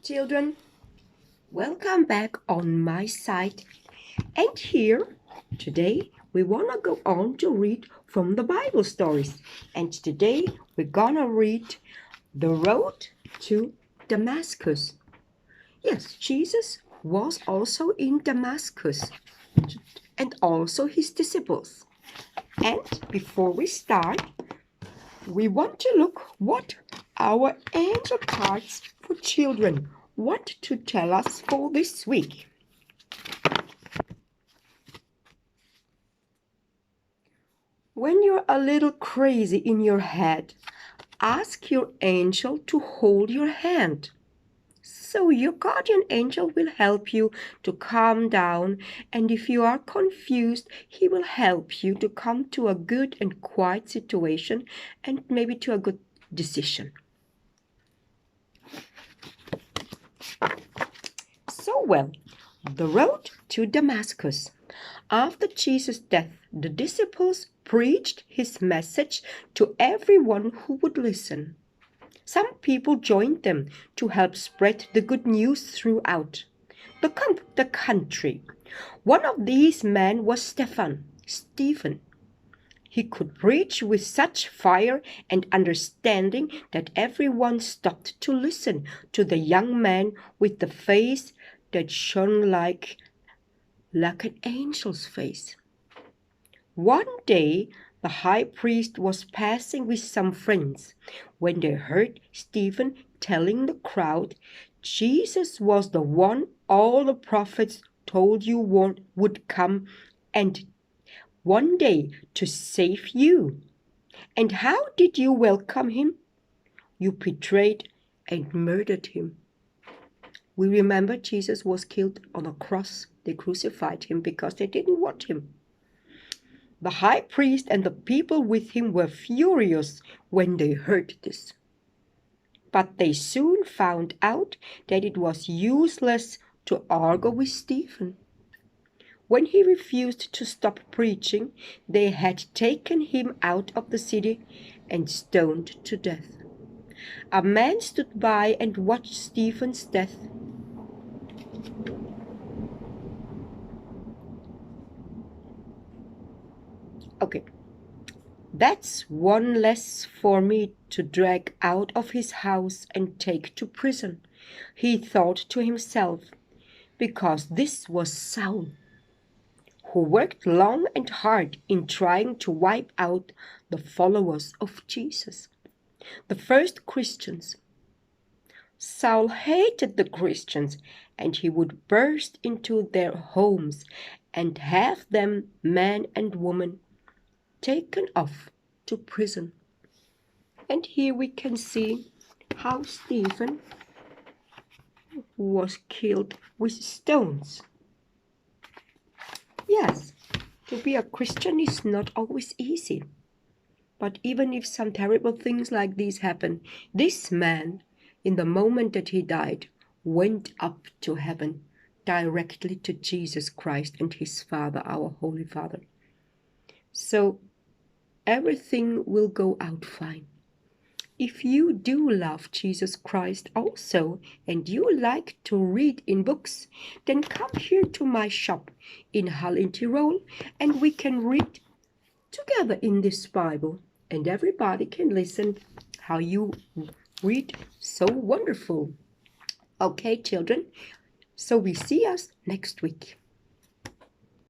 Children, welcome back on my site. And here, today, we want to go on to read from the Bible stories. And today, we're gonna read The Road to Damascus. Yes, Jesus was also in Damascus, and also his disciples. And before we start, we want to look what our angel cards for children want to tell us for this week. When you're a little crazy in your head, ask your angel to hold your hand. So your guardian angel will help you to calm down, and if you are confused, he will help you to come to a good and quiet situation and maybe to a good decision. So well, the road to Damascus. After Jesus' death, the disciples preached his message to everyone who would listen. Some people joined them to help spread the good news throughout the country. One of these men was Stephen. He could preach with such fire and understanding that everyone stopped to listen to the young man with the face that shone like an angel's face. One day, the high priest was passing with some friends when they heard Stephen telling the crowd, Jesus was the one all the prophets told you would come and one day to save you. And how did you welcome him? You betrayed and murdered him. We remember Jesus was killed on a cross. They crucified him because they didn't want him. The high priest and the people with him were furious when they heard this. But they soon found out that it was useless to argue with Stephen. When he refused to stop preaching, they had taken him out of the city and stoned to death. A man stood by and watched Stephen's death. Okay, that's one less for me to drag out of his house and take to prison, he thought to himself, because this was Saul, who worked long and hard in trying to wipe out the followers of Jesus, the first Christians. Saul hated the Christians, and he would burst into their homes and have them, man and woman, taken off to prison. And here we can see how Stephen was killed with stones. Yes, to be a Christian is not always easy. But even if some terrible things like these happen, this man, in the moment that he died, went up to heaven, directly to Jesus Christ and his Father, our Holy Father. So everything will go out fine. If you do love Jesus Christ also, and you like to read in books, then come here to my shop in Hall in Tirol, and we can read together in this Bible, and everybody can listen how you read so wonderful. Okay, children, so we see us next week.